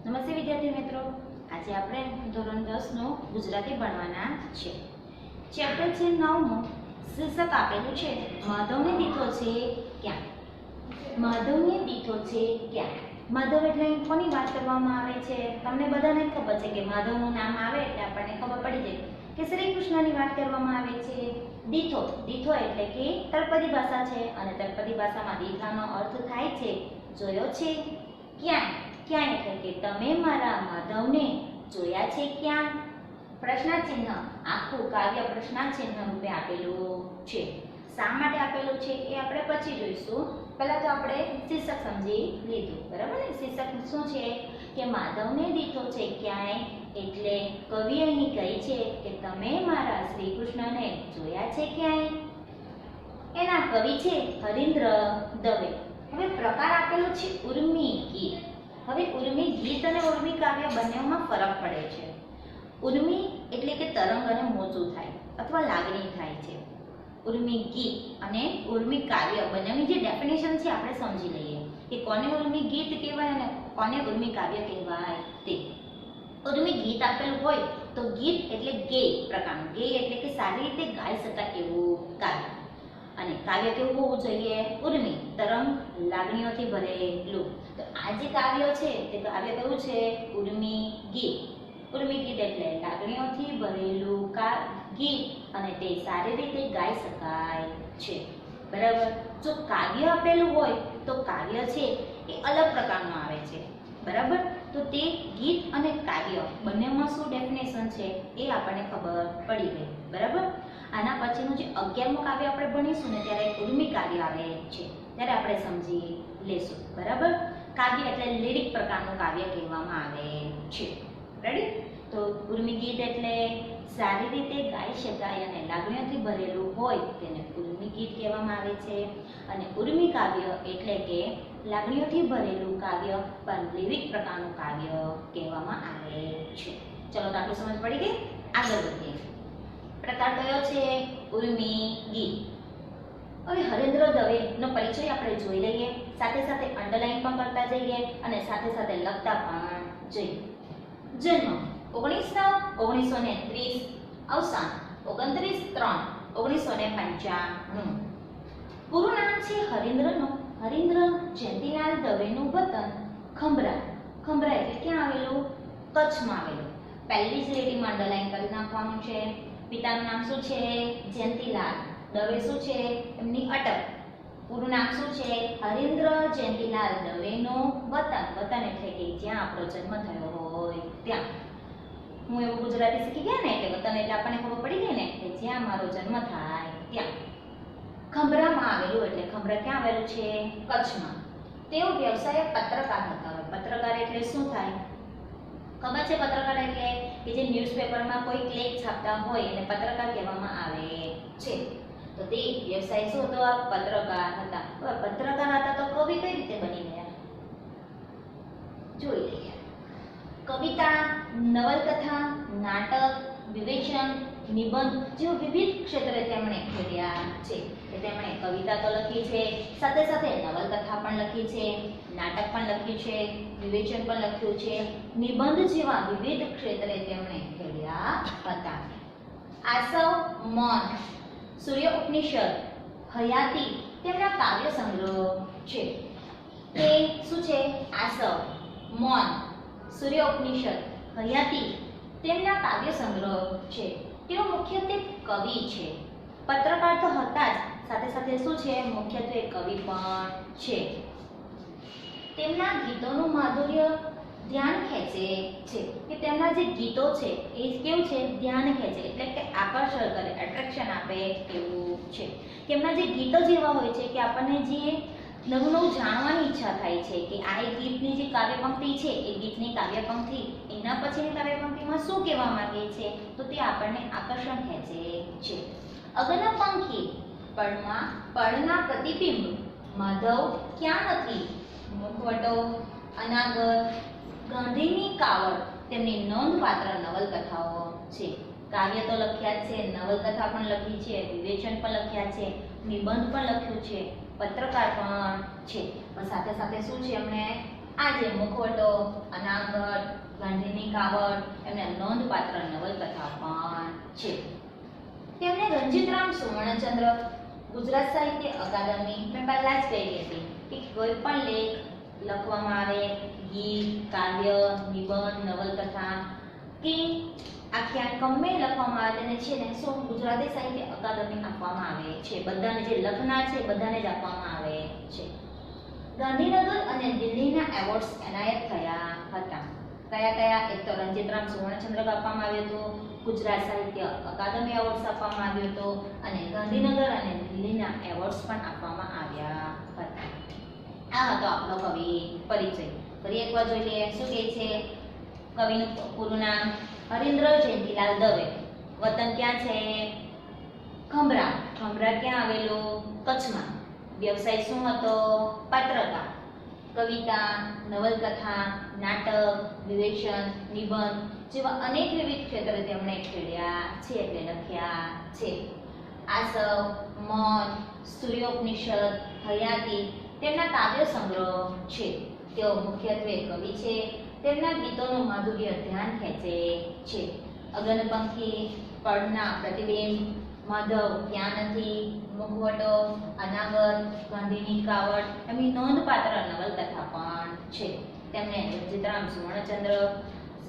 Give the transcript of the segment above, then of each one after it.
નમસ્તે વિદ્યાર્થી મિત્રો, આજે આપણે ધોરણ 10 નું ગુજરાતી ભણવાના છે. ચેપ્ટર છે 9નું. શીર્ષક આપેલું છે માધવને દીઠો છે ક્યાં. માધવને દીઠો છે ક્યાં. માધવ એટલે કોની વાત કરવામાં આવે છે? તમને બધાને ખબર છે કે માધવનું નામ આવે એટલે આપણને ખબર પડી જાય કે શ્રી કૃષ્ણની વાત કરવામાં આવે છે. દીઠો એટલે કે તળપદી ભાષા છે અને તળપદી ભાષામાં દીઠાનો અર્થ થાય છે જોયો છે. ક્યાં ક્યાં એટલે કે તમે મારા માધવને જોયા છે ક્યાં. પ્રશ્નાચિહ્ન, આખું કાવ્ય પ્રશ્નાચિહ્ન રૂપે આપેલું છે. શા માટે આપેલું છે એ આપણે પછી જોઈશું. પહેલા તો આપણે શીર્ષક સમજી લીધું, બરાબર ને. શીર્ષક શું છે કે માધવને દીઠો છે ક્યાંય, એટલે કવિ અહીં કહે છે કે તમે મારા શ્રી કૃષ્ણને જોયા છે ક્યાંય. એના કવિ છે હરીન્દ્ર દવે. હવે પ્રકાર આપેલો છે ઉર્મી ગીત. હવે ઉર્મી ગીત અને ઉર્મી કાવ્ય બંનેમાં ફરક પડે છે. ઉર્મી એટલે કે તરંગ અને મોજું થાય અથવા લાગણી થાય છે. ઉર્મી ગીત અને ઉર્મી કાવ્ય બંનેની જે ડેફિનેશન છે આપણે સમજી લઈએ કે કોને ઉર્મી ગીત કહેવાય અને કોને ઉર્મી કાવ્ય કહેવાય તે. ઉર્મી ગીત આપેલું હોય તો ગીત એટલે ગેય પ્રકારનું. ગેય એટલે કે સારી રીતે ગાઈ શકાય એવું કાવ્ય. અને કાવ્ય કેવું હોવું જોઈએ? ઉર્મી, તરંગ, લાગણીઓથી ભરેલું. તો આ જે કાવ્ય છે તે કાવ્ય કેવું છે? ઉર્મી ગીત. ઉર્મી ગીત એટલે લાગણીઓથી ભરેલું ગીત અને તે સારી રીતે ગાઈ શકાય છે, બરાબર. જો કાવ્ય આપેલું હોય તો કાવ્ય છે એ અલગ પ્રકારનું આવે છે, બરાબર. તો તે ગીત અને કાવ્ય બંનેમાં શું ડેફિનેશન છે એ આપણને ખબર પડી ગઈ, બરાબર. આના પછીનું જે 11મું કાવ્ય આપણે ભણીશું ને ત્યારે ઉર્મી કાવ્ય આવે છે, ત્યારે આપણે સમજી લેશું, બરાબર. કાવ્ય એટલે લિરિક પ્રકારનું કાવ્ય કહેવામાં આવે છે. રેડી? તો ઉર્મી ગીત એટલે સારી રીતે ગાઈ શકાય અને લાગણીઓથી ભરેલું હોય તેને ઉર્મી ગીત કહેવામાં આવે છે. અને ઉર્મી કાવ્ય એટલે કે લાગણીઓથી ભરેલું કાવ્ય પણ લિરિક પ્રકારનું કાવ્ય કહેવામાં આવે છે. ચલો તો આટલું સમજ પડી ગઈ? આગળ વધીએ. પ્રકાર કયો છે? ઉર્મી ગીત. હવે હરીન્દ્ર દવેનો પરિચય આપણે જોઈ લઈએ, સાથે સાથે અંડરલાઈન પણ કરતા જઈએ અને સાથે સાથે લખતા પણ જઈએ. જન્મ 19/9/1930, અવસાન 29/3/1995. પૂરું નામ છે હરીન્દ્ર જયંતીલાલ દવેનું વતન ખંભરા. ખંભરા એટલે ક્યાં આવેલું? કચ્છમાં આવેલું. પહેલી જ લીટીમાં અંડરલાઈન કરી નાખવાનું છે. પિતાનું નામ શું છે? જયંતીલાલ દવે. શું છે એમની અટક? પૂરું નામ શું છે? હરીન્દ્ર જયંતીલાલ દવેનું વતન. વતન એટલે કે જ્યાં આપણો જન્મ થયો હોય ત્યાં. હું એવું ગુજરાતી શીખી ગયા ને એટલે વતન એટલે આપણને ખબર પડી ગઈ ને કે જ્યાં મારો જન્મ થાય ત્યાં. ખંભરામાં આવેલું એટલે ખંભરા ક્યાં આવેલું છે? કચ્છમાં. તેઓ વ્યવસાય પત્રકાર હતા. પત્રકાર એટલે શું થાય? ખબર છે? પત્રકાર એટલે કે જે ન્યૂઝપેપરમાં કોઈ લેખ છાપતા હોય એને પત્રકાર કહેવામાં આવે છે. તો તે વ્યવસાય શું હતો? પત્રકાર હતા. પત્રકાર હતા તો કવિ કઈ રીતે બની ગયા જોઈ લઈએ. કવિતા, નવલકથા, નાટક, વિવેચન, નિબંધ જેવા વિવિધ ક્ષેત્રે તેમણે ખેડ્યા છે. કે તેમણે કવિતા તો લખી છે, સાથે સાથે નવલકથા પણ લખી છે, નાટક પણ લખ્યું છે, વિવેચન પણ લખ્યું છે, નિબંધ જેવા વિવિધ ક્ષેત્રે તેમણે ખેડ્યા હતા. આસવ, મૌન, સૂર્ય ઉપનિષદ, હયાતી તેમના કાવ્ય સંગ્રહ છે. તે શું છે? આસવ, મૌન, સૂર્ય ઉપનિષદ, હયાતી તેમના કાવ્ય સંગ્રહ છે. તેઓ મુખ્યત્વે કવિ છે. પત્રકાર તો હતા જ, સાથે સાથે શું છે? મુખ્યત્વે કવિ પણ છે. તેમના ગીતોનું માધુર્ય ધ્યાન ખેંચે છે. કે તેમના જે ગીતો છે એ કેવું છે? ધ્યાન ખેંચે એટલે કે આકર્ષણ કરે, એટ્રેક્શન આપે એવું છે. તેમના જે ગીતો જેવા હોય છે કે આપણને જે નવું નવું જાણવાની ઈચ્છા થાય છે કે આ એક ગીતની જે કાવ્ય પંક્તિ છે એ ગીતની કાવ્ય પંક્તિ એના પછીની કાવ્ય પંક્તિમાં શું કહેવા માંગે છે તો તે આપણને આકર્ષણ ખેંચે છે. અગન પંખી, પળના પ્રતિબિંબ, માધવ ક્યાં નથી, મુખવટો, અનાગત, ગાંધીની કાવડ તેમની નોંધપાત્ર નવલકથાઓ છે. કાવ્ય તો લખ્યા છે, નવલકથા પણ લખી છે, વિવેચન પણ લખ્યા છે, નિબંધ પણ લખ્યું છે, પત્રકાર પણ છે. પણ સાથે સાથે શું છે? એમણે આ જે મુખવટો, અનાગત, ગાંધીની કાવડ એમના નોંધપાત્ર નવલકથા પણ છે. તેમણે રણજીતરામ સુવર્ણચંદ્ર, ગુજરાત સાહિત્ય અકાદમી, મેં પહેલા જ કહી હતી કે કોઈ પણ લેખ લખવામાં આવે, ગીત, કાવ્ય, નિબંધ, નવલકથા કે આખ્યાન ગમે લખવામાં આવે તેને છે ને શું ગુજરાતી સાહિત્ય અકાદમી આપવામાં આવે છે. બધાને જે લખનાર છે બધાને જ આપવામાં આવે છે. ગાંધીનગર અને દિલ્હીના એવોર્ડ્સ એનાયત થયા હતા. કયા કયા? એક તો રણજીતરામ સુવર્ણચંદ્રક આપવામાં આવ્યો હતો, ગુજરાત સાહિત્ય અકાદમી એવોર્ડ્સ આપવામાં આવ્યો હતો અને ગાંધીનગર અને દિલ્હીના એવોર્ડ્સ પણ આપવામાં આવ્યા હતા. આ હતો આપણો કવિ પરિચય. ફરી એકવાર જોઈ લઈએ શું કહે છે. કવિનું પૂરું નામ હરીન્દ્ર જયંતિલાલ દવે. વતન ક્યાં છે? ખંભરા. ખંભરા ક્યાં આવેલું? કચ્છમાં. વ્યવસાય શું હતો? પત્રકાર. કવિતા, નવલકથા, નાટક, વિવેચન, નિબંધ જેવા અનેક વિવિધ ક્ષેત્રે તેમણે ખેડ્યા છે એટલે લખ્યા છે. આસવ, મન, સૂર્યોપનિષદ, હયાતી તેમના કાવ્ય સંગ્રહ છે. તેઓ મુખ્યત્વે કવિ છે. તેમના ગીતોનું માધુર્ય ધ્યાન ખેંચે છે. અગનપંખી, પડના પ્રતિબિંબ, માધવ ક્યાં નથી, મુખવટો, અનાગત, ગાંધીની કાવડ એમની નોંધપાત્ર નવલકથા પણ છે. તેમણે રણજીતરામ સુવર્ણચંદ્ર,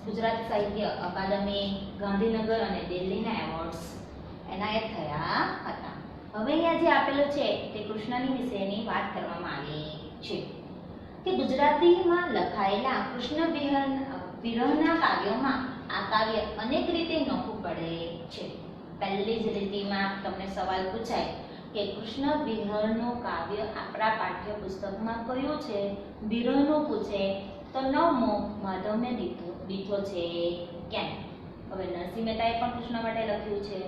ગુજરાત સાહિત્ય અકાદમી, ગાંધીનગર અને દિલ્હીના એવોર્ડ્સ એનાયત થયા હતા. હવે અહીંયા જે આપેલું છે તે કૃષ્ણની વિશેની વાત કરવામાં આવી છે કે ગુજરાતીમાં લખાયેલા કૃષ્ણ વિરહના કાવ્યોમાં આ કાવ્ય અનેક રીતે નોખું પડે છે. પહેલી જ લીટીમાં તમને સવાલ પૂછાય કે કૃષ્ણ વિરહનું કાવ્ય આપણા પાઠ્યપુસ્તકમાં કયું છે? વિરહનું પૂછે તો નવમો માધવને દીઠો છે કેમ? હવે નરસિંહ મહેતાએ પણ કૃષ્ણ માટે લખ્યું છે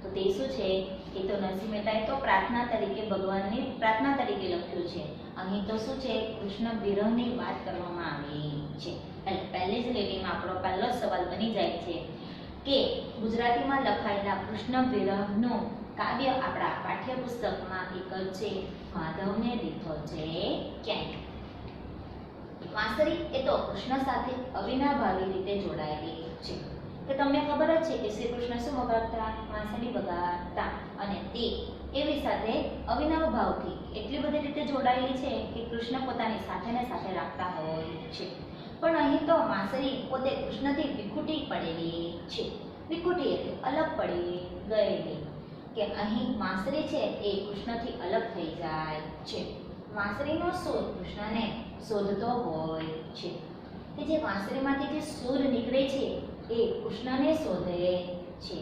તો તે શું છે? એ તો નરસિંહ મહેતાએ તો પ્રાર્થના તરીકે ભગવાનની પ્રાર્થના તરીકે લખ્યું છે. અહીં તો શું છે? કૃષ્ણ વિરહની વાત કરવામાં આવી છે. એટલે પહેલી જ લીટીમાં આપણો પહેલો સવાલ બની જાય છે કે ગુજરાતીમાં લખાયેલા કૃષ્ણ વિરહનું કાવ્ય આપણા પાઠ્યપુસ્તકમાં એક જ છે, માધવને દીઠો છે કેમ? વાંસળી એ તો કૃષ્ણ સાથે અવિનાભાવી રીતે જોડાયેલી છે. કે તમને ખબર જ છે કે શ્રી કૃષ્ણ શું વગાડતા? વાંસળી વગાડતા અને તે એવી સાથે અવિનાવ ભાવથી એટલી બધી રીતે જોડાયેલી છે કે કૃષ્ણ પોતાની સાથે ને સાથે રાખતા હોય છે. પણ અહીં તો વાંસળી પોતે કૃષ્ણથી વિખૂટી પડેલી છે. વિખૂટી એટલે અલગ પડી ગયેલી. કે અહીં વાંસળી છે એ કૃષ્ણથી અલગ થઈ જાય છે. વાંસળીનો સૂર કૃષ્ણને શોધતો હોય છે. કે જે વાંસળીમાંથી જે સૂર નીકળે છે એ કૃષ્ણને શોધે છે.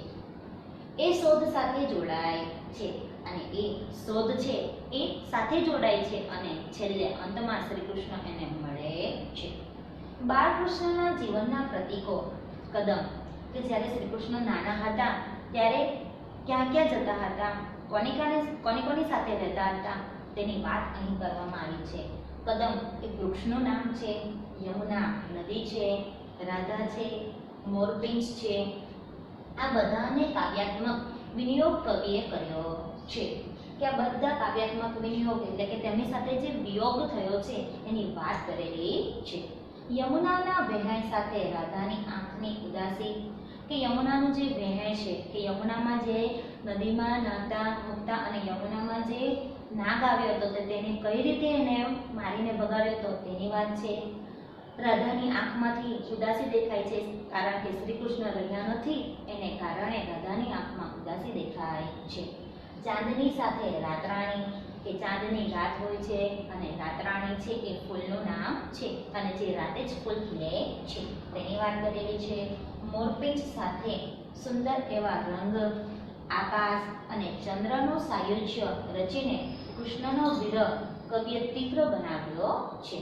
એ શોધ સાથે જોડાય છે અને એ શોધ છે એ સાથે જોડાય છે અને છેલ્લે અંતમાં શ્રી કૃષ્ણ એને મળે છે. બાળકૃષ્ણના જીવનના પ્રતીકો. કદમ. કે જ્યારે શ્રી કૃષ્ણ નાના હતા ત્યારે ક્યાં ક્યાં જતા હતા, કોની સાથે રહેતા હતા તેની વાત અહીં કરવામાં આવી છે. કદમ એ વૃક્ષનું નામ છે, યમુના નદી છે, રાધા છે, મોરપિંછ છે. આ બધાને કાવ્યાત્મક વિનિયોગ કવિએ કર્યો છે. કે આ બધા કાવ્યાત્મક વિનિયોગ એટલે કે તેમની સાથે જે વિયોગ થયો છે એની વાત કરેલી છે. યમુનાના વહેણ સાથે રાધાની આંખની ઉદાસી. કે યમુનાનું જે વહેણ છે કે યમુનામાં જે નદીમાં નાહતા મૂકતા અને યમુનામાં જે નાગ આવ્યો હતો તે તેને કઈ રીતે એને મારીને ભગાડ્યો હતો તેની વાત છે. રાધાની આંખમાંથી ઉદાસી દેખાય છે કારણ કે શ્રી કૃષ્ણ રહ્યા નથી એને કારણે રાધાની આંખમાં ઉદાસી દેખાય છે. ચાંદની સાથે રાતરાણી. કે ચાંદની રાત હોય છે અને રાતરાણી છે એ ફૂલનું નામ છે અને જે રાતે જ ફૂલ ખીલે છે તેની વાત કરેલી છે. મોરપિંછ સાથે સુંદર એવા રંગ, આકાશ અને ચંદ્રનું સાયુજ્ય રચીને કૃષ્ણનો વિરહ કવિએ તીવ્ર બનાવ્યો છે.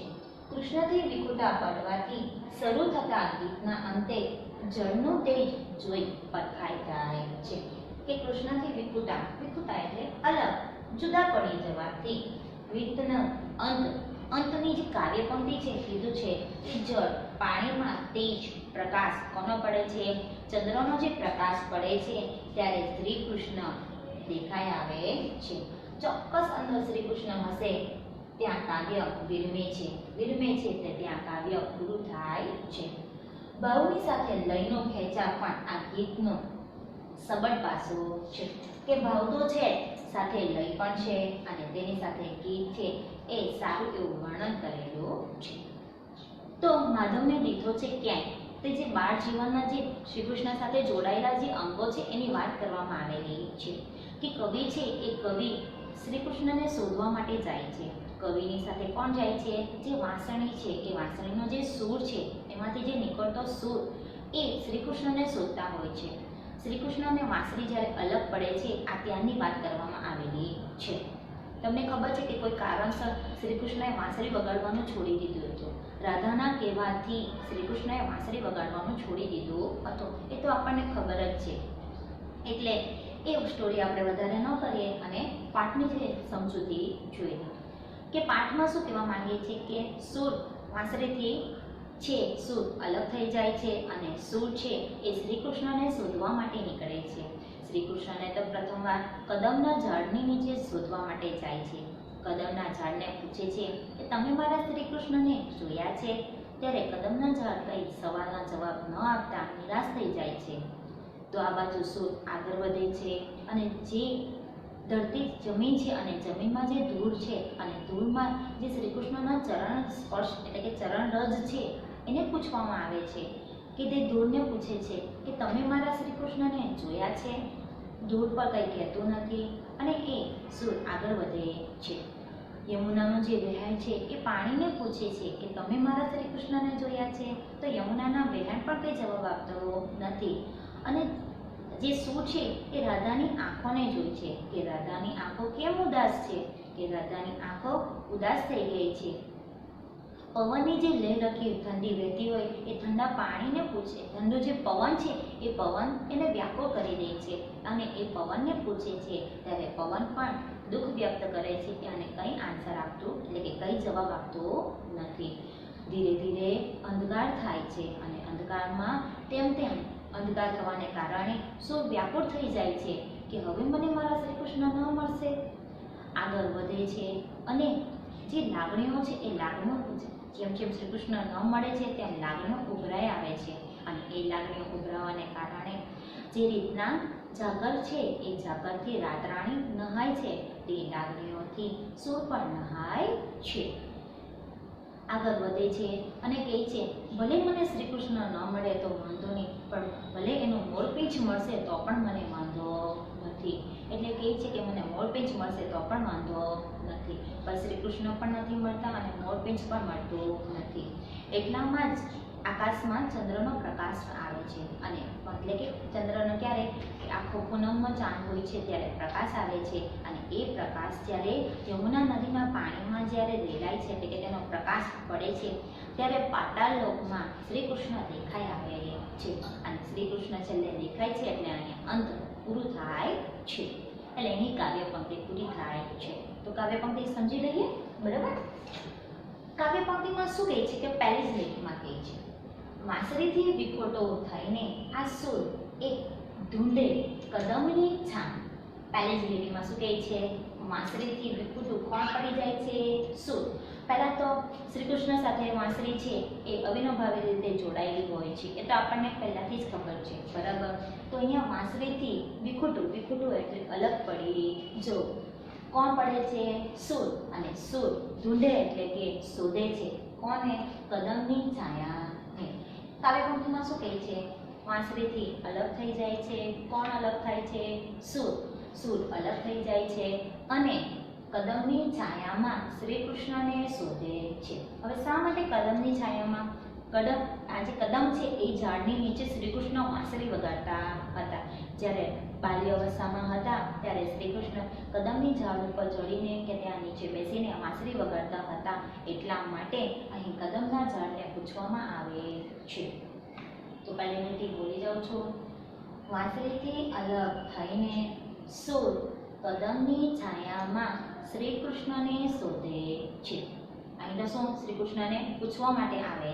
કૃષ્ણથી વિખૂટા પડવાથી શરૂ થતા ગીતના અંતે જળનું તેજ જોઈ પરખાઈ જાય છે. કે કૃષ્ણથી વિખૂટા એટલે અલગ, જુદા પડી જવાથી ગીતનો અંતની જે કાવ્ય પંક્તિ છે કીધું છે કે જળ પાણીમાં તેજ પ્રકાશ કોનો પડે છે? ચંદ્રનો જે પ્રકાશ પડે છે ત્યારે શ્રી કૃષ્ણ દેખાઈ આવે છે. ચોક્કસ અંદર શ્રી કૃષ્ણ હશે ત્યાં કાવ્ય વિરમે છે તે ત્યાં કાવ્ય પૂરું થાય છે. ભાવની સાથે લયનો ખેંચાણ પણ આ ગીતનો સબળ પાસો છે કે ભાવ તો છે સાથે લય પણ છે અને તેની સાથે ગીત છે એ સારું એવું વર્ણન કરેલું છે. તો માધવને દીઠો છે ક્યાંય તે જે બાળ જીવનના જે શ્રી કૃષ્ણ સાથે જોડાયેલા જે અંગો છે એની વાત કરવામાં આવેલી છે કે કવિ છે એ કવિ શ્રી કૃષ્ણને શોધવા માટે જાય છે. કવિની સાથે કોણ જાય છે? જે વાંસળી છે એ વાંસળીનો જે સૂર છે એમાંથી જે નીકળતો સૂર એ શ્રી કૃષ્ણને શોધતા હોય છે. શ્રી કૃષ્ણ અને વાંસળી જ્યારે અલગ પડે છે આ ત્યાંની વાત કરવામાં આવેલી છે. તમને ખબર છે કે કોઈ કારણસર શ્રી કૃષ્ણએ વાંસળી વગાડવાનું છોડી દીધું હતું. રાધાના કહેવાથી શ્રી કૃષ્ણએ વાંસળી વગાડવાનું છોડી દીધું હતું એ તો આપણને ખબર જ છે. એટલે એ સ્ટોરી આપણે વધારે ન કરીએ અને પાઠની જે સમજૂતી જોઈએ કે પાઠમાં શું કહેવા માંગીએ છીએ કે સૂર વાંસળીથી છે સૂર અલગ થઈ જાય છે અને સૂર છે એ શ્રી કૃષ્ણને શોધવા માટે નીકળે છે. શ્રી કૃષ્ણને તો પ્રથમવાર કદમના ઝાડની નીચે શોધવા માટે જાય છે. કદમના ઝાડને પૂછે છે કે તમે મારા શ્રી કૃષ્ણને જોયા છે? ત્યારે કદમના ઝાડ કંઈ સવાલના જવાબ ન આપતા નિરાશ થઈ જાય છે. તો આ બાજુ સૂર આગળ વધે છે અને જે ધરતી જમીન છે અને જમીનમાં જે ધૂળ છે અને ધૂળમાં જે શ્રી કૃષ્ણના ચરણ સ્પર્શ એટલે કે ચરણ રજ છે એને પૂછવામાં આવે છે કે તે ધૂળને પૂછે છે કે તમે મારા શ્રી કૃષ્ણને જોયા છે? ધૂળ પર કંઈ કહેતું નથી અને એ સૂર આગળ વધે છે. યમુનાનો જે વહેણ છે એ પાણીને પૂછે છે કે તમે મારા શ્રી કૃષ્ણને જોયા છે? તો યમુનાના વહેણ પણ કંઈ જવાબ આપતો નથી અને જે સૂર છે એ રાધાની આંખોને જોઈ છે કે રાધાની આંખો કેમ ઉદાસ છે કે રાધાની આંખો ઉદાસ થઈ ગઈ છે. પવનની જે લહેરખી ઠંડી વહેતી હોય એ ઠંડા પાણીને પૂછે, ઠંડો જે પવન છે એ પવન એને વ્યાકુળ કરી દે છે અને એ પવનને પૂછે છે ત્યારે પવન પણ દુઃખ વ્યક્ત કરે છે કે આને કંઈ આન્સર આપતું એટલે કે કંઈ જવાબ આપતો નથી. ધીરે ધીરે અંધકાર થાય છે અને અંધકારમાં તેમ અંધકાર થવાને કારણે સૂર વ્યાકુળ થઈ જાય છે કે હવે મને મારા શ્રી કૃષ્ણ ન મળશે. આગળ વધે છે અને જે લાગણીઓ છે એ લાગણીઓ જેમ જેમ શ્રી કૃષ્ણ ન મળે છે તેમ લાગણીઓ ઉભરાઈ આવે છે અને એ લાગણીઓ ઉભરાવાને કારણે જે રીતના જાગર છે એ જાગરથી રાતરાણી નહાય છે તે લાગણીઓથી સૂર પણ નહાય છે. આગળ વધે છે અને કહે છે ભલે મને શ્રી કૃષ્ણ ન મળે તો વાંધો નહીં પણ ભલે એનું મોરપીંછ મળશે તો પણ મને વાંધો નથી. એટલે કહે છે કે મને મોરપીંછ મળશે તો પણ વાંધો નથી પણ શ્રી કૃષ્ણ પણ નથી મળતા અને મોરપીંછ પણ મળતું નથી. એટલામાં જ આકાશમાં ચંદ્રનો પ્રકાશ આવે છે અને એટલે કે ચંદ્રનો ક્યારે આખો પૂનમનો ચાંદ હોય છે ત્યારે પ્રકાશ આવે છે અને એ પ્રકાશ જ્યારે યમુના નદીના પાણીમાં જ્યારે રેલાય છે એટલે કે તેનો પ્રકાશ પડે છે ત્યારે પાતાળ લોકમાં શ્રી કૃષ્ણ દેખાઈ આવે છે અને શ્રી કૃષ્ણ છેલ્લે દેખાય છે એટલે અહીંયા અંત પૂરું થાય છે એટલે એની કાવ્ય પંક્તિ પૂરી થાય છે. તો કાવ્ય પંક્તિ સમજી લઈએ બરાબર. કાવ્ય પંક્તિમાં શું કહે છે કે પહેલી જ લીટીમાં કહે છે વાંસળીથી વિખોટો થઈને આ સૂર એક ઢૂંઢે કદમની છાન. પહેલી જ લીટીમાં શું કહે છે વાંસળીથી વિખૂટું કોણ પડી જાય છે? સૂર. પહેલાં તો શ્રી કૃષ્ણ સાથે વાંસળી છે એ અવિનાભાવી રીતે જોડાયેલી હોય છે એ તો આપણને પહેલાંથી જ ખબર છે બરાબર. તો અહીંયા વાંસળીથી વિખૂટું એટલે અલગ પડી જો કોણ પડે છે? સૂર. અને સૂર ઢૂંઢે એટલે કે શોધે છે કોને? કદમની છાયાને. કાવ્યપંક્તિમાં શું કહે છે વાંસળીથી અલગ થઈ જાય છે. કોણ અલગ થાય છે? સૂર. સૂર અલગ થઈ જાય છે અને કદમની છાયામાં શ્રી કૃષ્ણને શોધે છે. હવે શા માટે કદમની છાયામાં? આ જે કદમ છે એ ઝાડની નીચે શ્રી કૃષ્ણ વાંસળી વગાડતા હતા. જ્યારે બાલ્ય અવસ્થામાં હતા ત્યારે શ્રી કૃષ્ણ કદમની ઝાડ ઉપર ચડીને કે ત્યાં નીચે બેસીને વાંસળી વગાડતા હતા. એટલા માટે અહીં કદમના ઝાડને પૂછવામાં આવે છે. તો પહેલી લીટી બોલી જાઉં છું. વાંસળીથી અલગ થઈને સૂર કદમની છાયામાં શ્રી કૃષ્ણને શોધે છે. અહીં તો શું શ્રી કૃષ્ણને પૂછવા માટે આવે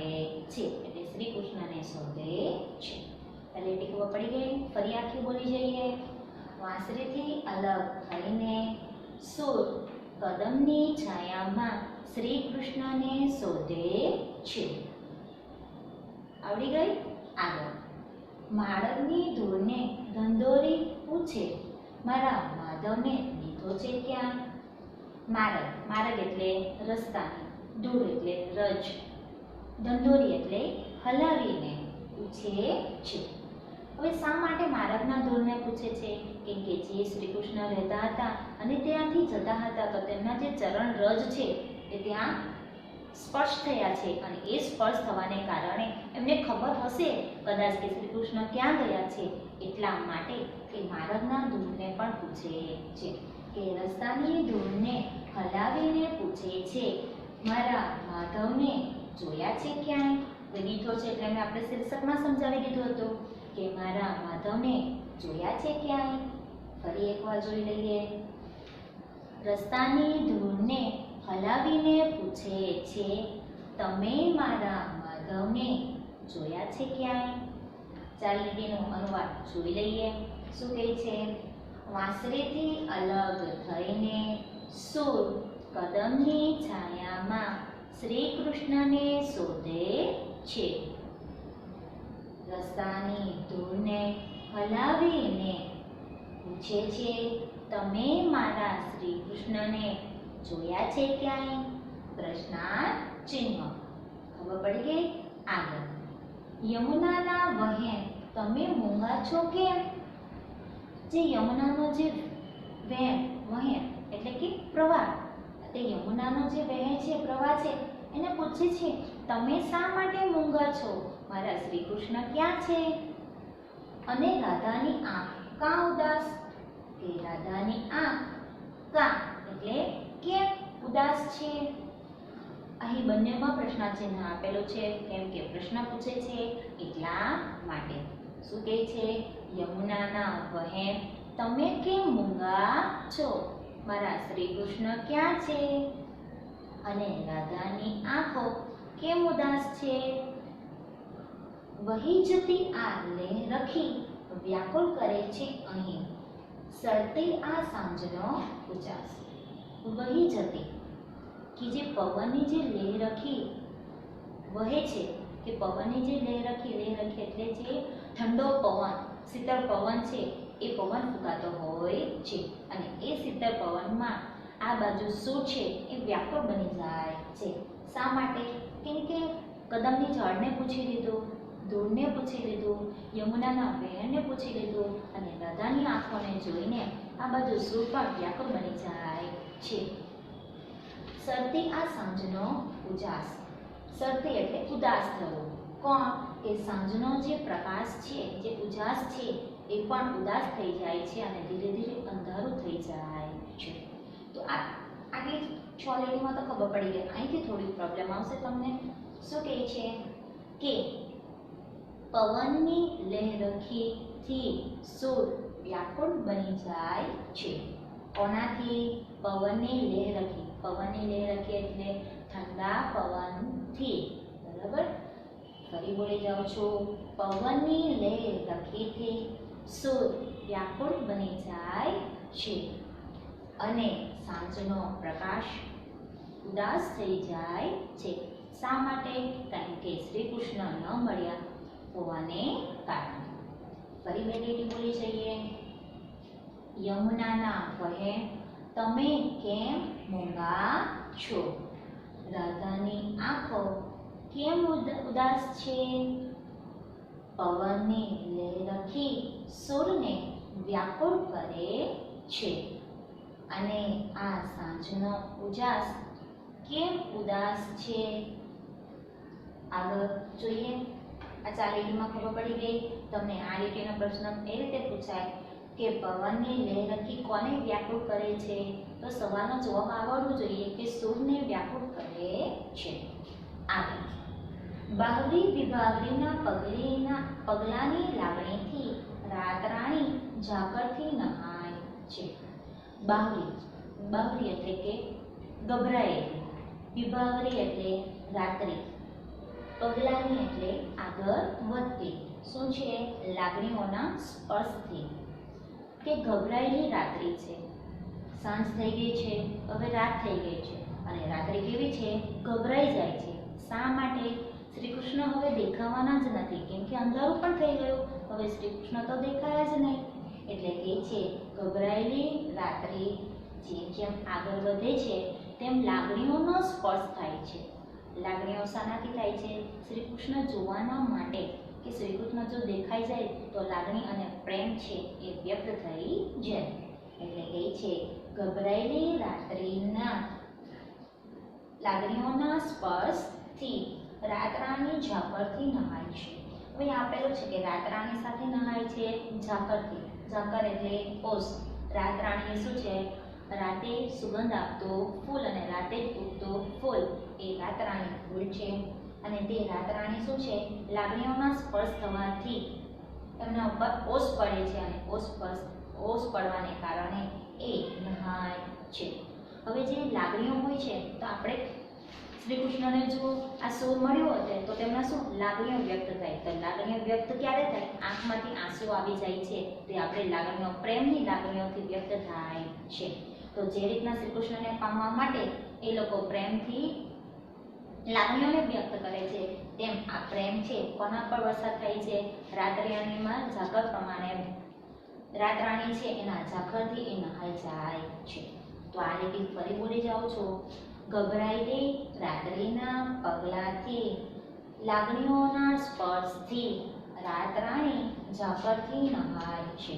છે એટલે શ્રી કૃષ્ણને શોધે છે. પહેલી લીટી ખબર પડી ગઈ. ફરી આખી બોલી જઈએ. વાંસળીથી અલગ થઈને સૂર કદમની છાયામાં શ્રી કૃષ્ણને શોધે છે. આવડી ગઈ? આગળ માળવની ધૂળને ધંધોરી પૂછે, મારા માધવને દીધો છે ક્યાં? માર્ગ, માર્ગ એટલે રસ્તાની, ધૂળ એટલે રજ, ધંધોરી એટલે હલાવીને પૂછે છે. હવે શા માટે માર્ગના ધૂળને પૂછે છે? કેમ કે જે શ્રી કૃષ્ણ રહેતા હતા અને ત્યાંથી જતા હતા તો તેમના જે ચરણ રજ છે એ ત્યાં સ્પર્શ થયા છે અને એ સ્પર્શ થવાને કારણે એમને ખબર હશે કદાચ કે શ્રી કૃષ્ણ ક્યાં ગયા છે, એટલા માટે એ માર્ગના ધૂળને પણ પૂછે છે કે રસ્તાની ધૂળને હલાવીને પૂછે છે, મારા માધવને જોયા છે ક્યાંય? દીઠો છે એટલે આપણે શીર્ષકમાં સમજાવી દીધું હતું કે મારા માધવને જોયા છે ક્યાંય. ફરી એકવાર જોઈ લઈએ. રસ્તાની ધૂળને હલાવીને પૂછે છે, તમે મારા માધવને જોયા છે ક્યાંય? ચાર લીટીનો અનુવાદ જોઈ લઈએ. શું કહે છે? વાંસળીથી અલગ થઈને સૂર કદમની છાયામાં શ્રી કૃષ્ણને શોધે છે. રસ્તાની ધૂળને હલાવીને પૂછે છે, તમે મારા શ્રી કૃષ્ણને જોયા છે ક્યાંય? પ્રશ્નાર્થ ચિહ્ન. ખબર પડી ગઈ? આગળ યમુનાના વહેણ તમે મૂંગા છો કેમ? જે યમુનાનો જે વહેણ એટલે કે પ્રવાહ, તે યમુનાનો જે વહેણ છે, પ્રવાહ છે, એને પૂછે છે તમે શા માટે મૂંગા છો? મારા શ્રી કૃષ્ણ ક્યાં છે? અને રાધાની આંખ કાં ઉદાસ? કે રાધાની આંખ કાં એટલે કેમ ઉદાસ છે? અહીં બંનેમાં પ્રશ્નાચિહ્ન આપેલું છે કેમ કે પ્રશ્ન પૂછે છે એટલા માટે. શું કહે છે? યમુનાના વહેણ તમે કેમ મૂંગા છો? મારા શ્રી કૃષ્ણ ક્યાં છે? અને રાધાની આંખો કેમ ઉદાસ છે? વહી જતી આ લેહ રખી વ્યાકુળ કરે છે અહીં, સળતી આ સાંજનો ઉજાસ. વહી જતી કે જે પવનની જે લેહ રખી વહે છે, કે પવનની જે લેહ રખી એટલે જે ઠંડો પવન, શીતળ પવન છે, એ પવન ફૂંકાતો હોય છે અને એ શીતળ પવનમાં આ બાજુ શું છે એ વ્યાકુળ બની જાય છે. શા માટે? કેમ કે કદમની ઝાડને પૂછી લીધું, ધૂળને પૂછી લીધું, યમુનાના વહેણને પૂછી લીધું અને રાધાની આંખોને જોઈને આ બાજુ શું પણ વ્યાકુળ બની જાય છે. સરતી આ સાંજનો ઉજાસ. સરતી એટલે ઉદાસ થવું. કોણ? કે સાંજનો જે પ્રકાશ છે, જે ઉજાસ છે, એ પણ ઉદાસ થઈ જાય છે અને ધીરે ધીરે અંધારું થઈ જાય છે. તો આગળ 6 લીટીમાં તો ખબર પડી ગઈ. અહીંથી થોડી પ્રોબ્લેમ આવશે તમને. શું કહે છે કે પવનની લહેરખીથી સૂર વ્યાકુળ બની જાય છે. કોનાથી? પવનની લહેરખી. પવનની લહેરખી એટલે ઠંડા પવનથી. બરાબર? ફરી બોલી જાઉં છું. પવનની લહેરખીથી સૂર વ્યાકુળ બની જાય છે અને સાંજનો પ્રકાશ ઉદાસ થઈ જાય છે. શા માટે? કારણ કે શ્રી કૃષ્ણ ન મળ્યા હોવાને કારણે. ફરી બે લીટી બોલી જઈએ. યમુનાના વહેણ તમે કેમ મૂંગા છો? રાધાની આંખો કેમ ઉદાસ છે? પવનની લહેરખી સૂરને વ્યાકુળ કરે છે અને આ સાંજનો ઉજાસ કેમ ઉદાસ છે? આગળ જોઈએ. આ 4 લીટીમાં ખબર પડી ગઈ. તમને આ લીટીનો પ્રશ્ન એ રીતે પૂછાય કે પવનની લહેરખી કોને વ્યાકુળ કરે છે? તો સવાલનો જવાબ આવડવો જોઈએ કે સૂરને વ્યાકુળ કરે છે. આગળ બાવરી વિભાવરીના પગલાની લાગણીથી રાતરાણી ઝાકળથી નહાય છે. બાવરી એટલે કે ગભરાયેલી, વિભાવરી એટલે રાત્રિ, પગલાની એટલે આગળ વધતી. શું છે? લાગણીઓના સ્પર્શથી. કે ગભરાયેલી રાત્રિ છે. સાંજ થઈ ગઈ છે, હવે રાત થઈ ગઈ છે અને રાત્રિ કેવી છે? ગભરાઈ જાય છે. શા માટે? શ્રી કૃષ્ણ હવે દેખાવાના જ નથી, કેમ કે અંધારું પણ થઈ ગયું. હવે શ્રી કૃષ્ણ તો દેખાયા જ નહીં. એટલે કે છે ગભરાયેલી રાત્રિ જેમ જેમ આગળ વધે છે તેમ લાગણીઓનો સ્પર્શ થાય છે. લાગણીઓ શાનાથી થાય છે? શ્રી કૃષ્ણ જોવાના માટે, કે શ્રી કૃષ્ણ જો દેખાઈ જાય તો લાગણી અને પ્રેમ છે એ વ્યક્ત થઈ જાય. એટલે કે છે ગભરાયેલી રાત્રિના લાગણીઓના સ્પર્શથી રાતરાણી ઝાકળથી નહાય છે. હવે આપેલું છે કે રાતરાણી સાથે નહાય છે ઝાકળથી. ઝાકળ એટલે ઓસ. રાતરાણી શું છે? રાતે સુગંધ આપતો ફૂલ અને રાતે જ ઉગતો ફૂલ એ રાતરાણી ફૂલ છે. અને તે રાતરાણી શું છે? લાગણીઓના સ્પર્શ થવાથી એમના ઉપર ઓસ પડે છે અને ઓસ પડવાને કારણે એ નહાય છે. હવે જે લાગણીઓ હોય છે તો આપણે શ્રી કૃષ્ણને જો આ સોર મળ્યો હતો તો તેમના શું લાગણીઓ વ્યક્ત થાય. તો લાગણીઓ વ્યક્ત ક્યારે થાય? આંખમાંથી આંસુ આવી જાય છે તે આપણે લાગણીઓ પ્રેમની લાગણીઓથી વ્યક્ત થાય છે. તો જે રીતના શ્રી કૃષ્ણને પામવા માટે એ લોકો પ્રેમથી લાગણીઓને વ્યક્ત કરે છે, તેમ આ પ્રેમ છે કોના પર વરસાદ થાય છે? રાતરાણીમાં ઝાકળ પ્રમાણે રાતરાણી છે એના ઝાકળથી એ નહાઈ જાય છે. તો આ રીતે ફરી બોલી જાઉં છું. ગભરાયેલી રાત્રિના પગલાથી લાગણીઓના સ્પર્શથી રાતરાણી ઝાકળથી નહાય છે.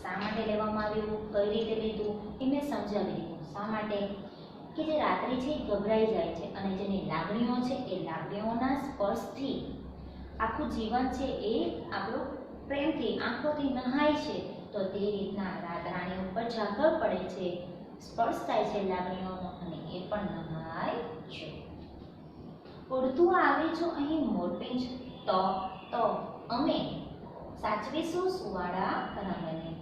શા માટે લેવામાં આવ્યું? કઈ રીતે લીધું એ મેં સમજાવી દીધું. શા માટે? કે જે રાત્રિ છે એ ગભરાઈ જાય છે અને જેની લાગણીઓ છે એ લાગણીઓના સ્પર્શથી આખું જીવન છે એ આપણું પ્રેમથી આંખોથી નહાય છે. તો તે રીતના રાતરાણી ઉપર ઝાકળ પડે છે, સ્પર્શ થાય છે લાગણીઓનો અને એ પણ નહાય છે. ઉડતું આવે જો અહીં મોરપીંછ તો અમે સાચવીશું સુવાળા રંગને.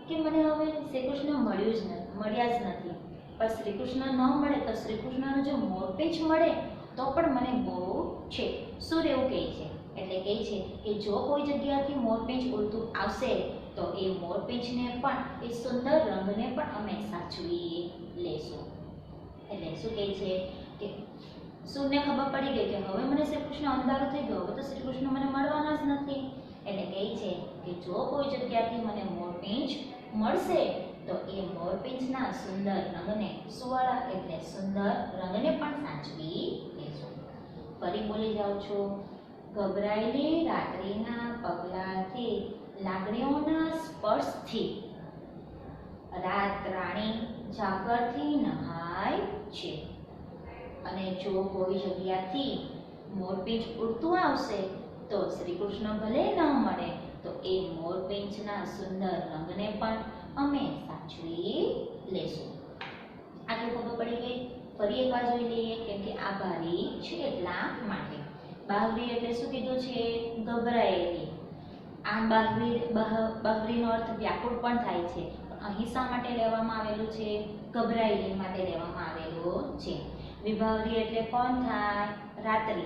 કે મને હવે શ્રી કૃષ્ણ મળ્યા જ નથી, પણ શ્રી કૃષ્ણ ન મળે તો શ્રી કૃષ્ણનો જો મોરપીંછ મળે તો પણ મને બહુ છે. શું એવું કહે છે? એટલે કહે છે કે જો કોઈ જગ્યાથી મોરપીંછ ઉડતું આવશે તો એ મોરપીંછને પણ એ સુંદર રંગને પણ અમે સાચવી લેશું. એટલે શું કહે છે કે સૂરને ખબર પડી ગઈ કે હવે મને શ્રી કૃષ્ણ અંધારું થઈ ગયું, હવે તો શ્રી કૃષ્ણ મને મળવાના જ નથી. એટલે કહે છે કે જો કોઈ જગ્યાથી મને મોરપીંછ મળશે તો એ મોરપીંછના સુંદર રંગને, સુવાળા એટલે સુંદર રંગને પણ સાચવી લેશું. ફરી બોલી જાઉં છું. ગભરાયેલી રાત્રિના પગલાથી લાગણીઓના સ્પર્શથી રાતરાણી ઝાકળથી નહાય છે. અને જો કોઈ જગ્યાથી મોરપીંછ ઉડતું આવશે તો શ્રી કૃષ્ણ ભલે ન મળે તો એ મોરપીંછના સુંદર રંગને પણ અમે સાચવી લેશું. આટલું ખબર પડી ગઈ? ફરી એકવાર જોઈ લઈએ, કેમ કે આ બારી છે એટલા માટે. બાહરી એટલે શું કીધું છે? ગભરાયેલી. આ બાહરીનો અર્થ વ્યાકુળ પણ થાય છે, પણ અહીં શા માટે લેવામાં આવેલું છે? ગભરાયેલી માટે લેવામાં આવેલું છે. વિભાવરી એટલે કોણ થાય? રાત્રિ.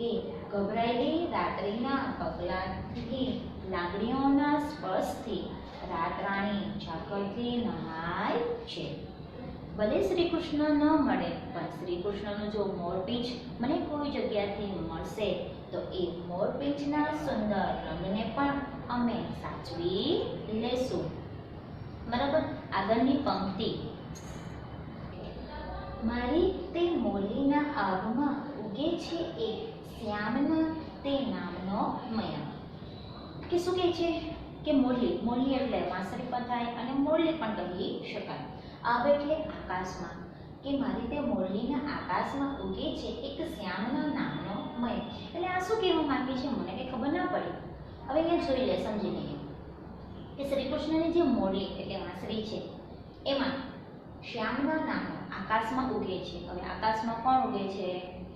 એ ગભરાયેલી રાત્રિના પગલાથી લાગણીઓના સ્પર્શથી રાતરાણી ઝાકળથી નહાય છે. ભલે શ્રી કૃષ્ણ ન મળે પણ શ્રી કૃષ્ણનું જો મોરપીંછ મને કોઈ જગ્યાથી મળશે તો એ મોરપીંછના સુંદર રંગને પણ અમે સાચવી લેશું. બરાબર. આગળની પંક્તિ. મારી તે મોરલીના આભમાં ઉગે છે એક શ્યામના તે નામનો મયંક. કે શું કહે છે? કે મોરલી એટલે વાંસળી પણ થાય અને મોરલી પણ કહી શકાય. આભ એટલે આકાશમાં. કે મારી તે મોરલીના આકાશમાં ઉગે છે એક શ્યામના નામનો મયંક. એટલે આ શું કહેવા માંગે છે? મને કંઈ ખબર ના પડી. હવે અહીંયા જોઈ લે, સમજી લઈએ કે શ્રી કૃષ્ણની જે મોરલી એટલે વાંસળી છે એમાં શ્યામના નામનો આકાશમાં ઉગે છે. હવે આકાશમાં કોણ ઉગે છે?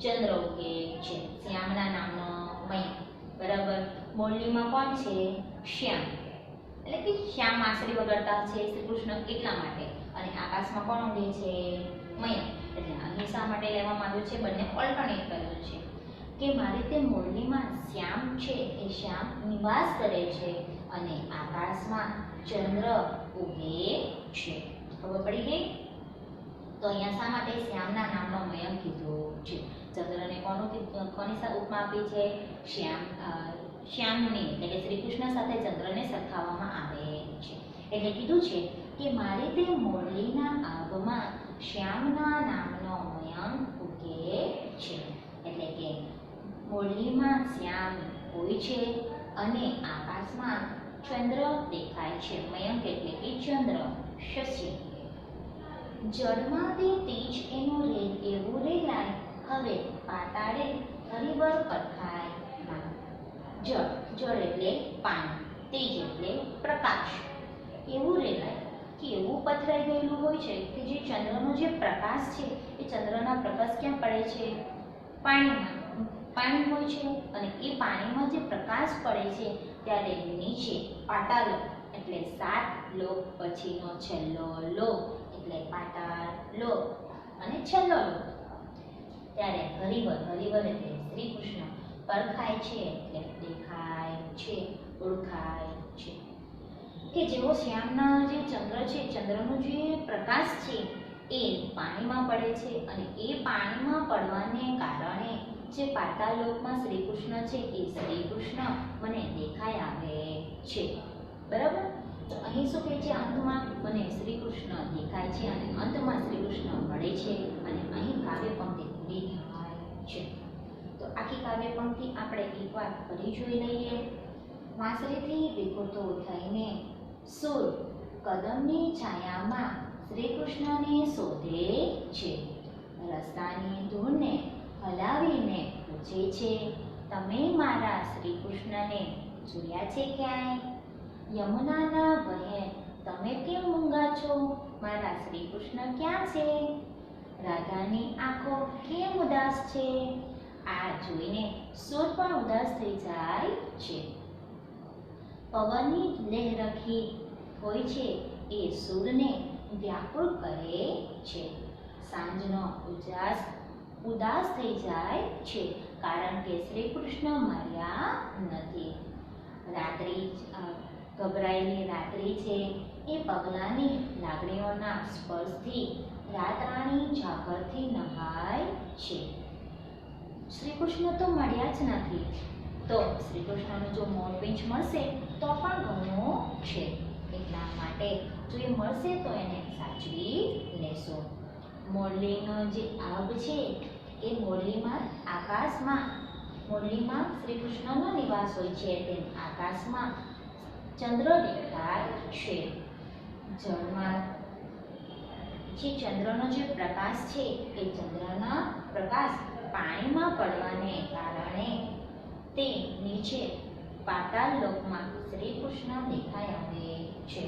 ચંદ્ર ઉગે છે. શ્યામના નામનો મયંક. બરાબર. મોરલીમાં કોણ છે? શ્યામ. એટલે કે શ્યામ વાંસળી વગાડતા છે શ્રી કૃષ્ણ એટલા માટે. અને આકાશમાં કોણ ઉગે છે? મયંક. એટલે અહીં શા માટે લેવામાં આવ્યું છે? બંને ઓલ્ટરનેટ કર્યું છે કે મારી તે મોરલીમાં શ્યામ છે એ શ્યામ નિવાસ કરે છે અને આકાશમાં ચંદ્ર ઉગે છે. ખબર પડી ગઈ? તો અહીંયા શા માટે શ્યામના નામનો મયંક કીધું છે? ચંદ્રને કોની સાથે ઉપમા આપી છે? શ્યામને એટલે કે શ્રી કૃષ્ણ સાથે ચંદ્રને સરખાવવામાં આવે છે. એટલે કીધું છે કે મારે તે મોરલીના આભમાં શ્યામના નામનો મયંક ઉગે છે. એટલે કે મોરલીમાં શ્યામ હોય છે અને આકાશમાં ચંદ્ર દેખાય છે. મયંક એટલે કે ચંદ્ર, શશી. જળમાં તે તેજ એનું એવું રેલાય, હવે પાતાળે હરિવર પરખાય. જળ એટલે પાણી, તેજ એટલે પ્રકાશ. એવું રેલાય કે એવું પથરાઈ ગયેલું હોય છે કે જે ચંદ્રનો જે પ્રકાશ છે એ ચંદ્રના પ્રકાશ ક્યાં પડે છે? પાણીમાં. પાણી હોય છે અને એ પાણીમાં જે પ્રકાશ પડે છે ત્યારે નીચે પાતાળ એટલે 7 લોક પછીનો છેલ્લો લોક એટલે પાતાળ લોક અને છેલ્લો લોક. ત્યારે હરિવર એટલે શ્રી કૃષ્ણ પરખાય છે એટલે દેખાય છે, ઓળખાય છે. કે જેવો શ્યામના જે ચંદ્ર છે, ચંદ્રનો જે પ્રકાશ છે એ પાણીમાં પડે છે અને એ પાણીમાં પડવાને કારણે જે પાતાળ લોકમાં શ્રી કૃષ્ણ છે એ શ્રી કૃષ્ણ મને દેખાય આવે છે. બરાબર? તો અહીં શું કહે છે? અંતમાં મને શ્રી કૃષ્ણ દેખાય છે અને અંતમાં શ્રી કૃષ્ણ મળે છે અને અહીં કાવ્ય પંક્તિ પૂરી થાય છે. તો આખી કાવ્ય પંક્તિ આપણે એકવાર ફરી જોઈ લઈએ. વાંસળીથી વિખૂટો થઈને સૂર કદમની છાયામાં શ્રી કૃષ્ણને શોધે છે. રસ્તાની ધૂળને હલાવીને પૂછે છે, તમે મારા શ્રી કૃષ્ણને જોયા છે ક્યાંય? યમુનાના વહે તમે કેમ મૂંગા છો? મારા શ્રી કૃષ્ણ ક્યાં છે? રાધાની આંખો કેમ ઉદાસ છે? આ જોઈને સૂર પણ ઉદાસ થઈ જાય છે. પવનની લહેરખી હોય છે એ સૂરને વ્યાકુળ કરે છે. સાંજનો ઉદાસ થઈ જાય છે કારણ કે શ્રી કૃષ્ણ મળ્યા નથી. રાત્રિ ગભરાયેલી રાત્રિ છે એ પગલાની લાગણીઓના સ્પર્શથી રાતરાણી ઝાકળથી નહાય છે. શ્રી કૃષ્ણ તો મળ્યા જ નથી, તો શ્રી કૃષ્ણનું જો મોરપીંછ મળશે તો પણ ઘણું છે. એટલા માટે જો એ મળશે તો એને સાચવી લેશો. મોરલીનો જે આભ છે એ મોરલીમાં શ્રી કૃષ્ણનો નિવાસ હોય છે, તેમ આકાશમાં ચંદ્ર દેખાય છે. જળમાં જે ચંદ્રનો જે પ્રકાશ છે એ ચંદ્રના પ્રકાશ પાણીમાં પડવાને કારણે તે નીચે પાતાળ લોકમાં શ્રી કૃષ્ણ દેખાય આવે છે.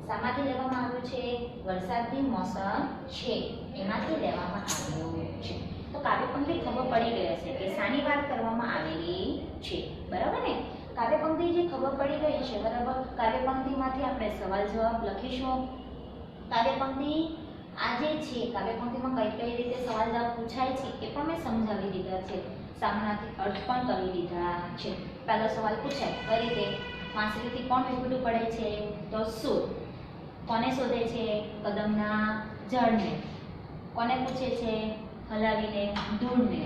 શામાંથી લેવામાં આવ્યું છે? વરસાદની મોસમ છે એમાંથી લેવામાં આવ્યું છે. તો કાવ્યપંક્તિ ખબર પડી ગઈ હશે કે શાની વાત કરવામાં આવેલી છે. બરાબર ને? કાવ્યપંક્તિ જે ખબર પડી ગઈ છે, બરાબર. કાવ્યપંક્તિમાંથી આપણે સવાલ જવાબ લખીશું. કાવ્યપંક્તિ આ જે છે, કાવ્યપંક્તિમાં કઈ રીતે સવાલ જવાબ પૂછાય છે એ પણ મેં સમજાવી દીધા છે. સામનાથી અર્થ પણ કરી દીધા છે. પહેલો સવાલ પૂછાય કઈ રીતે? વાંસળીથી કોણ વિખૂટું પડે છે? તો સૂર. કોને શોધે છે? કદમના ઝાડને. કોને પૂછે છે? હલાવીને ધૂળને.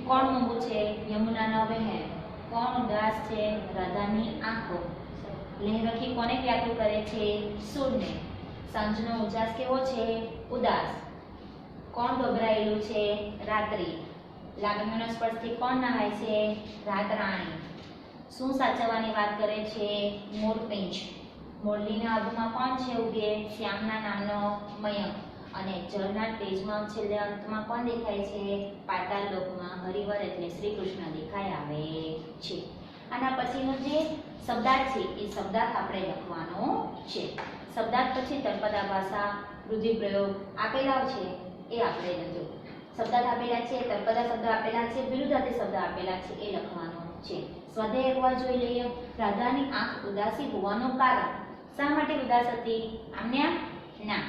કોણ મૂંગું છે? યમુનાના વહેણ. કોણ ઉદાસ છે? રાધાની આંખો. લહેરખી કોને વ્યાકુળ કરે છે? સૂરને. સાંજનો ઉજાસ કેવો છે? ઉદાસ. કોણ ગભરાયેલું છે? રાત્રિ. લાગણીઓના સ્પર્શથી કોણ નહાય છે? રાતરાણી. શું સાચવવાની વાત કરે છે? મોરપીંછ. મોરલીના આભમાં કોણ છે ઉગે? શ્યામના નામનો મયંક. અને જળના તેજમાં છેલ્લે અંતમાં કોણ દેખાય છે? પાતાળ લોકમાં હરિવર એટલે શ્રી કૃષ્ણ દેખાય આવે છે. આના પછીનો જે શબ્દાર્થ છે એ શબ્દાર્થ આપણે લખવાનો છે. શબ્દાર્થ પછી તળપદા ભાષા, રૂઢિપ્રયોગ આપેલા છે એ આપણે લખજો. શબ્દાર્થ આપેલા છે, તળપદા શબ્દ આપેલા છે, વિરુદ્ધાર્થી શબ્દ આપેલા છે એ લખવાનો છે. સ્વાધ્યાય એકવાર જોઈ લઈએ. રાધાની આંખ ઉદાસી હોવાનું કારણ. શા માટે ઉદાસ હતી? આમને ના.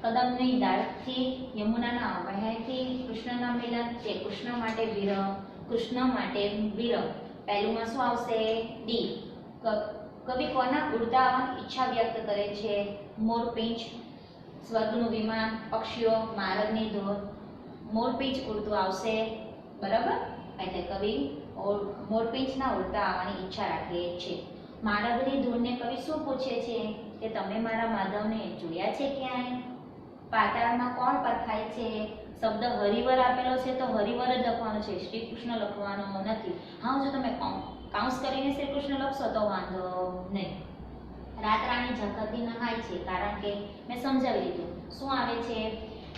કદમની ડાળથી યમુનાના વહેણથી કૃષ્ણના મિલન, તે કૃષ્ણ માટે વિરહ. કૃષ્ણ માટે વિરહ. પહેલુંમાં શું આવશે? ડી. કવિ કોના ઉડતા આવવાની ઈચ્છા વ્યક્ત કરે છે? મોરપીંછ. સ્વર્ગનું વિમાન, પક્ષીઓ, માર્ગની દોર. મોરપીંછ ઉડતું આવશે, બરાબર. એટલે કવિ મોરપીંછના ઉડતા આવવાની ઈચ્છા રાખે છે. માળવરી ધૂળને કવિ શું પૂછે છે કે તમે મારા માધવને જોયા છે ક્યાંય? પાતાળમાં કોણ પરખાય છે? શબ્દ હરિવર આપેલો છે તો હરિવર જ લખવાનો છે, શ્રી કૃષ્ણ લખવાનો નથી. હા, જો તમે કાઉન્સ કરીને શ્રી કૃષ્ણ લખશો તો વાંધો નહીં. રાત રાણી ઝાકળથી નહાય છે, કારણ કે મેં સમજાવી દીધું. શું આવે છે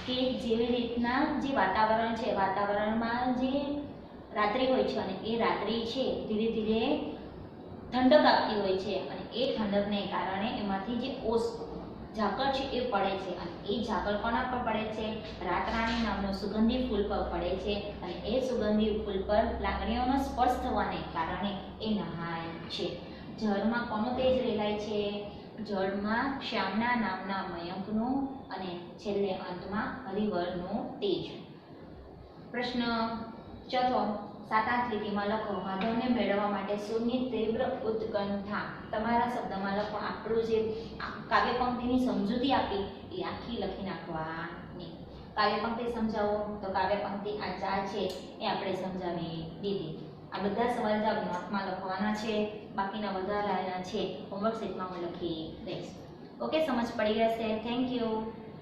કે જેવી રીતના જે વાતાવરણ છે, વાતાવરણમાં જે રાત્રિ હોય છે અને એ રાત્રિ છે ધીરે ધીરે ઠંડક આપતી હોય છે અને એ ઠંડકને કારણે એમાંથી જે ઓસ ઝાકળ છે એ પડે છે અને એ ઝાકળ કોના પર પડે છે? રાતરાણી નામનું સુગંધી ફૂલ પર પડે છે અને એ સુગંધી ફૂલ પર લાગણીઓનો સ્પર્શ થવાને કારણે એ નહાય છે. જળમાં કોનું તેજ રેલાય છે? જળમાં શ્યામના નામના મયંકનું અને છેલ્લે અંતમાં હરિવરનું તેજ. પ્રશ્ન ચોથો, 7-8 લીટીમાં લખો. માધવને મેળવવા માટે સૂરની તીવ્ર ઉત્કંઠા. તમારા શબ્દમાં લખો. આપણું જે કાવ્ય પંક્તિની સમજૂતી આપી એ આખી લખી નાખવાની. કાવ્ય પંક્તિ સમજાવો તો કાવ્ય પંક્તિ આ 4 છે એ આપણે સમજાવી દીધી. આ બધા સવાલ જવાબ નોટમાં લખવાના છે, બાકીના વધારાના છે હોમવર્ક શીટમાં હું લખી દઈશ. ઓકે, સમજ પડી જશે. Thank you.